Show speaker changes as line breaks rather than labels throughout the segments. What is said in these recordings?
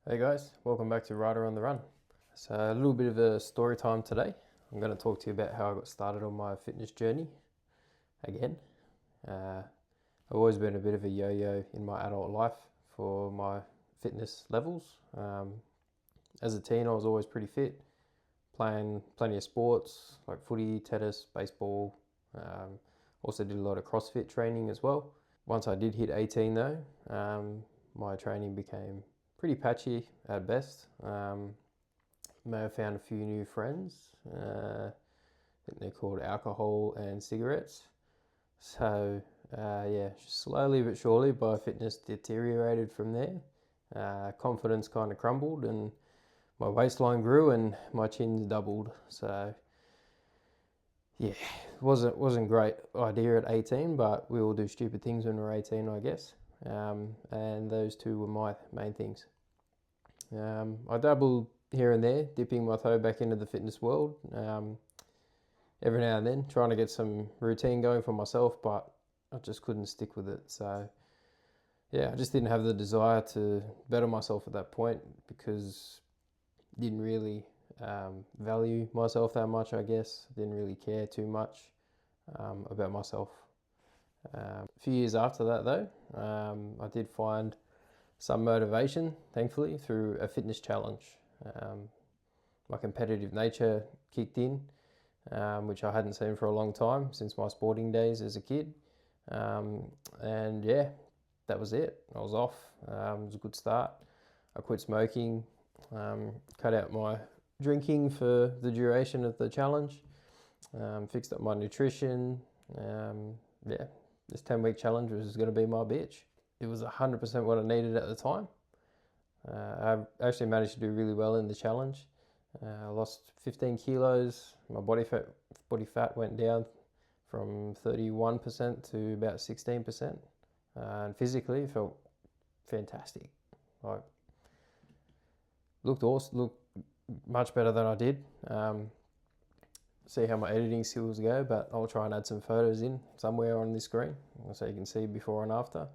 Hey guys, welcome back to Rider on the Run. So a little bit of a story time today. I'm going to talk to you about how I got started on my fitness journey again. I've always been a bit of a yo-yo in my adult life for my fitness levels. As a teen, I was always pretty fit, playing plenty of sports like footy, tennis, baseball. Also did a lot of CrossFit training as well. Once I did hit 18 though, my training became pretty patchy at best. May have found a few new friends. I think they're called alcohol and cigarettes. So yeah, slowly but surely my fitness deteriorated from there. Confidence kind of crumbled and my waistline grew and my chins doubled. So yeah, wasn't great idea at 18, but we all do stupid things when we're 18, I guess. And those two were my main things. I dabbled here and there, dipping my toe back into the fitness world every now and then, trying to get some routine going for myself, but I just couldn't stick with it. So yeah, I just didn't have the desire to better myself at that point because I didn't really value myself that much, I guess. Didn't really care too much about myself. A few years after that, though, I did find some motivation, thankfully, through a fitness challenge. Um, my competitive nature kicked in, which I hadn't seen for a long time since my sporting days as a kid. And yeah, that was it. I was off. It was a good start. I quit smoking, cut out my drinking for the duration of the challenge, fixed up my nutrition. Yeah, this 10-week challenge was going to be my bitch. It was 100% what I needed at the time. I actually managed to do really well in the challenge. I lost 15 kilos. My body fat went down from 31% to about 16%. And physically, it felt fantastic. Like, looked awesome, looked much better than I did. See how my editing skills go, but I'll try and add some photos in somewhere on this screen so you can see before and after.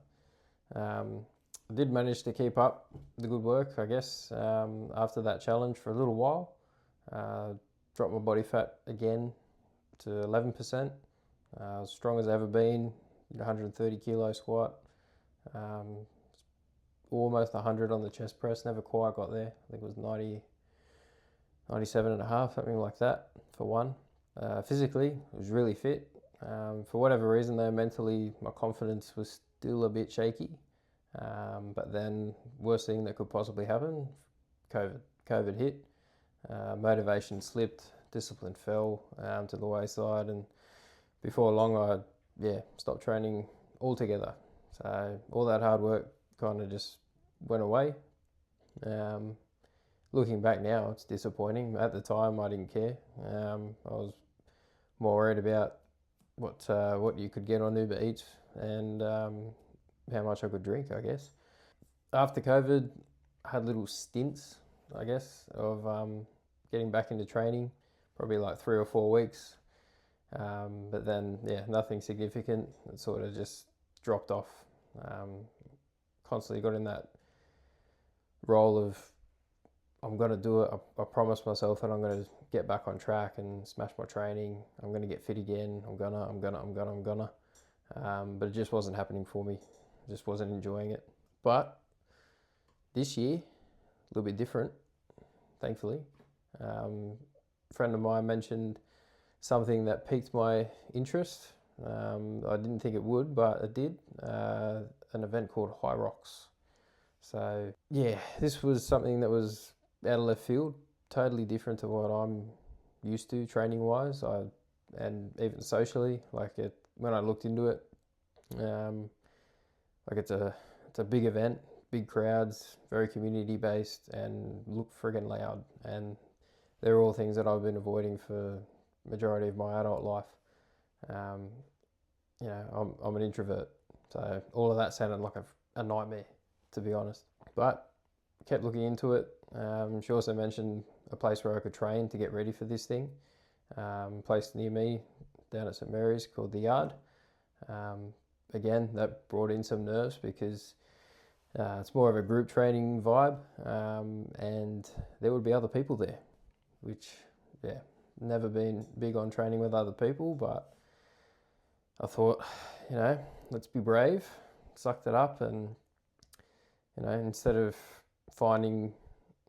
I did manage to keep up the good work, I guess, after that challenge for a little while. Dropped my body fat again to 11%. As strong as I've ever been, 130 kilo squat, almost 100 on the chest press, never quite got there. I think it was 90, 97 and a half, something like that for one. Physically, I was really fit. For whatever reason though, mentally, my confidence was still a bit shaky. But then, worst thing that could possibly happen, COVID hit. Motivation slipped, discipline fell to the wayside, and before long I stopped training altogether. So all that hard work kind of just went away. Looking back now, it's disappointing. At the time, I didn't care. I was more worried about what you could get on Uber Eats and how much I could drink, I guess. After COVID, I had little stints, I guess, of getting back into training, probably like 3 or 4 weeks. But then, yeah, nothing significant. It sort of just dropped off. Constantly got in that role of I'm going to do it. I promised myself that I'm going to get back on track and smash my training. I'm going to get fit again. I'm gonna. But it just wasn't happening for me. Just wasn't enjoying it. But this year, a little bit different, thankfully. A friend of mine mentioned something that piqued my interest. I didn't think it would, but it did. An event called High Rocks. So yeah, this was something that was out of left field, totally different to what I'm used to training wise. And even socially, when I looked into it, it's a big event, big crowds, very community based, and look friggin' loud. And they're all things that I've been avoiding for majority of my adult life. I'm an introvert, so all of that sounded like a nightmare, to be honest. But kept looking into it. She also mentioned a place where I could train to get ready for this thing. Place near me down at St Mary's called The Yard. Again, that brought in some nerves because It's more of a group training vibe, and there would be other people there, which, yeah, never been big on training with other people, but I thought, let's be brave, sucked it up, and, instead of finding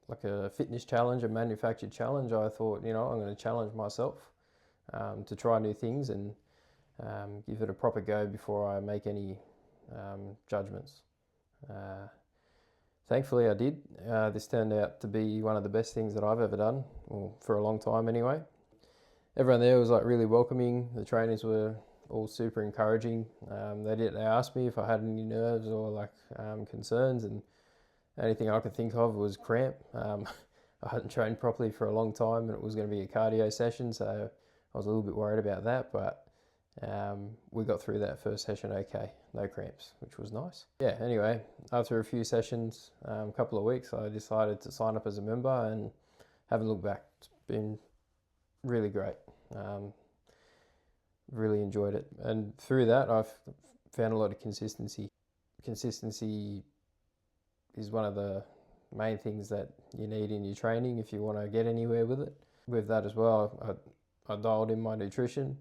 like a fitness challenge, a manufactured challenge, I thought, I'm going to challenge myself to try new things and give it a proper go before I make any judgments. Thankfully I did. This turned out to be one of the best things that I've ever done, or for a long time anyway. Everyone there was like really welcoming. The trainers were all super encouraging. They asked me if I had any nerves or like concerns, and the only thing I could think of was cramp. I hadn't trained properly for a long time, and it was going to be a cardio session, so I was a little bit worried about that, but we got through that first session okay, no cramps, which was nice. Yeah, anyway, after a few sessions, a couple of weeks, I decided to sign up as a member and haven't looked back. It's been really great. Really enjoyed it, and through that I've found a lot of consistency. Consistency is one of the main things that you need in your training if you want to get anywhere with it. With that as well, I dialed in my nutrition,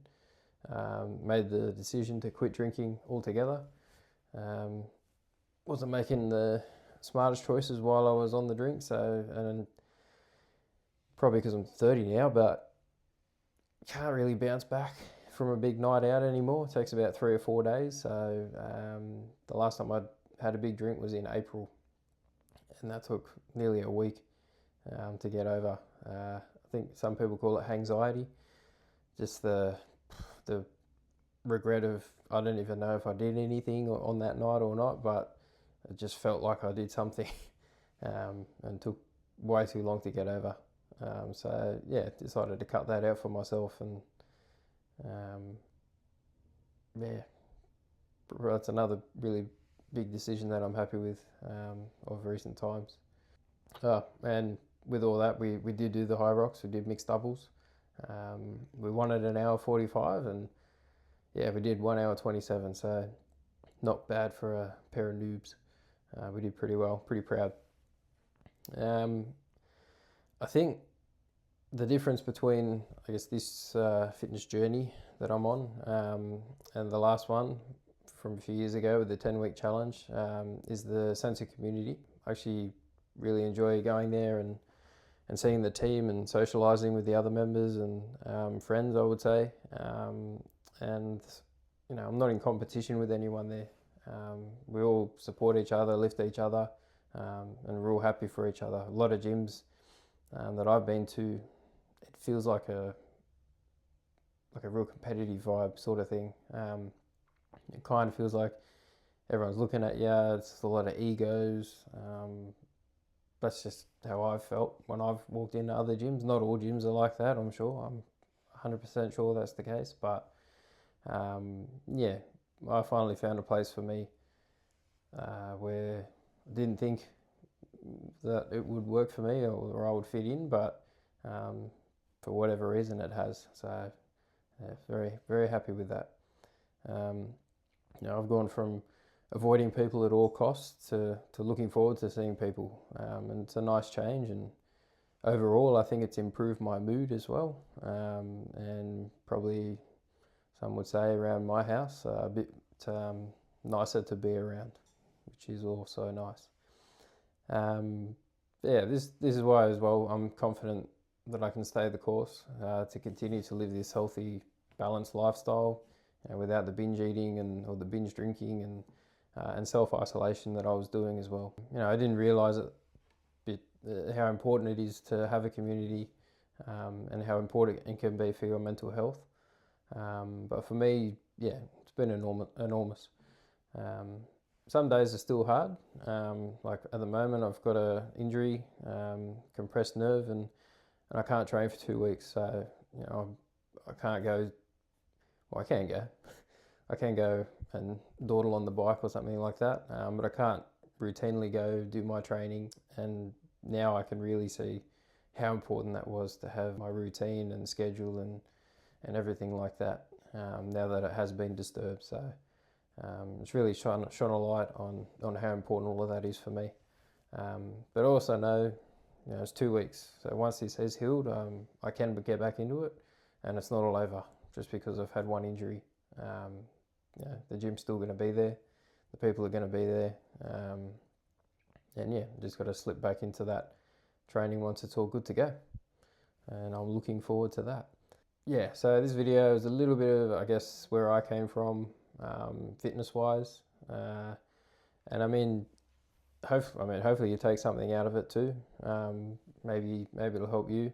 made the decision to quit drinking altogether. Wasn't making the smartest choices while I was on the drink, and probably because I'm 30 now, but can't really bounce back from a big night out anymore. It takes about 3 or 4 days. So the last time I had a big drink was in April, and that took nearly a week to get over. I think some people call it hangxiety, just the regret of, I don't even know if I did anything on that night or not, but it just felt like I did something and took way too long to get over. So yeah, decided to cut that out for myself, and yeah, that's another really big decision that I'm happy with of recent times. And with all that, we did do the high rocks, we did mixed doubles. We won it an hour 45, and yeah, we did 1 hour 27, so not bad for a pair of noobs. We did pretty well, pretty proud. I think the difference between, I guess, this fitness journey that I'm on and the last one from a few years ago with the 10-week challenge is the sense of community. I actually really enjoy going there and seeing the team and socialising with the other members and friends, I would say. And I'm not in competition with anyone there. We all support each other, lift each other, and we're all happy for each other. A lot of gyms that I've been to, it feels like a real competitive vibe sort of thing. It kind of feels like everyone's looking at you. It's a lot of egos. That's just how I've felt when I've walked into other gyms. Not all gyms are like that, I'm sure. I'm 100% sure that's the case. But yeah, I finally found a place for me where I didn't think that it would work for me or I would fit in, but for whatever reason it has. So yeah, very, very happy with that. I've gone from avoiding people at all costs to looking forward to seeing people, and it's a nice change, and overall I think it's improved my mood as well, and probably some would say around my house a bit nicer to be around, which is also nice. Yeah, this is why as well I'm confident that I can stay the course to continue to live this healthy, balanced lifestyle without the binge eating or the binge drinking and self-isolation that I was doing as well. I didn't realise how important it is to have a community and how important it can be for your mental health. But for me, yeah, it's been enormous. Some days are still hard. Like at the moment, I've got an injury, compressed nerve, and I can't train for 2 weeks. So I can't go. Well, I can go. I can go and dawdle on the bike or something like that, but I can't routinely go do my training. And now I can really see how important that was to have my routine and schedule and everything like that. Now that it has been disturbed, so It's really shone a light on how important all of that is for me. But I also know, it's 2 weeks. So once this is healed, I can get back into it, and it's not all over just because I've had one injury. The gym's still going to be there. The people are going to be there. And yeah, just got to slip back into that training once it's all good to go. And I'm looking forward to that. Yeah, so this video is a little bit of, I guess, where I came from, fitness-wise. And I mean, hopefully you take something out of it too. Maybe it'll help you.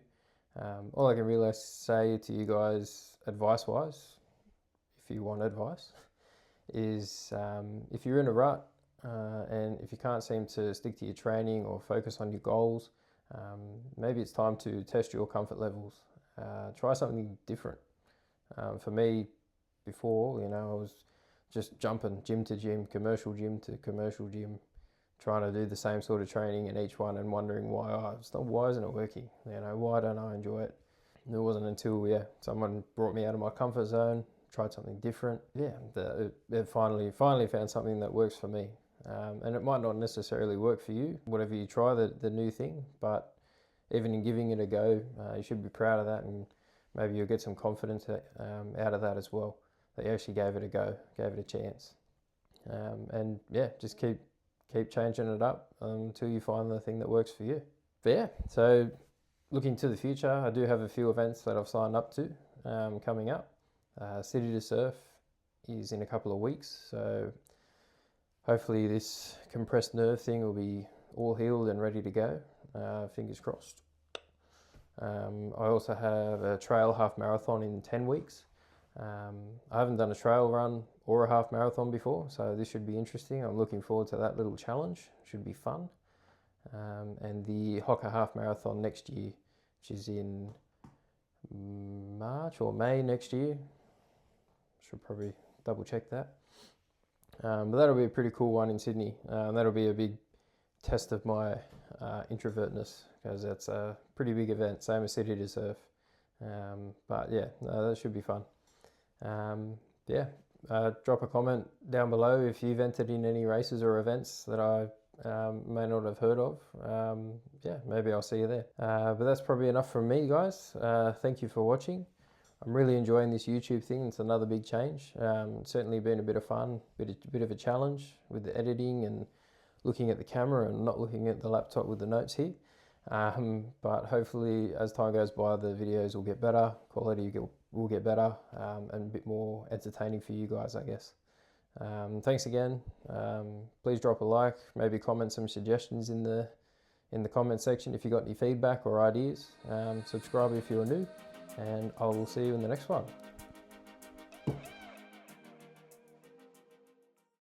All I can really say to you guys, advice-wise, if you want advice, is if you're in a rut and if you can't seem to stick to your training or focus on your goals, maybe it's time to test your comfort levels. Try something different. For me, before, I was just jumping gym to gym, commercial gym to commercial gym, trying to do the same sort of training in each one and wondering why isn't it working? Why don't I enjoy it? And it wasn't until someone brought me out of my comfort zone, tried something different. It finally found something that works for me. And it might not necessarily work for you, whatever you try, the new thing, but even in giving it a go, you should be proud of that, and maybe you'll get some confidence out of that as well, that you actually gave it a go, gave it a chance. And yeah, just keep changing it up until you find the thing that works for you. But yeah, so looking to the future, I do have a few events that I've signed up to coming up. City to Surf is in a couple of weeks, so hopefully this compressed nerve thing will be all healed and ready to go. Fingers crossed. I also have a trail half marathon in 10 weeks. I haven't done a trail run or a half marathon before, so this should be interesting. I'm looking forward to that little challenge. Should be fun. And the Hoka half marathon next year, which is in March or May next year. Should probably double check that. But that'll be a pretty cool one in Sydney. That'll be a big test of my introvertness, because that's a pretty big event, same as City to Surf. But yeah, no, that should be fun. Drop a comment down below if you've entered in any races or events that I may not have heard of. Maybe I'll see you there. But that's probably enough from me, guys. Thank you for watching. I'm really enjoying this YouTube thing. It's another big change. Certainly been a bit of fun, bit of a challenge with the editing and looking at the camera and not looking at the laptop with the notes here. But hopefully as time goes by, the videos will get better, quality will get better, and a bit more entertaining for you guys, I guess. Thanks again. Please drop a like, maybe comment some suggestions in the comment section if you got any feedback or ideas. Subscribe if you're new, and I will see you in the next one.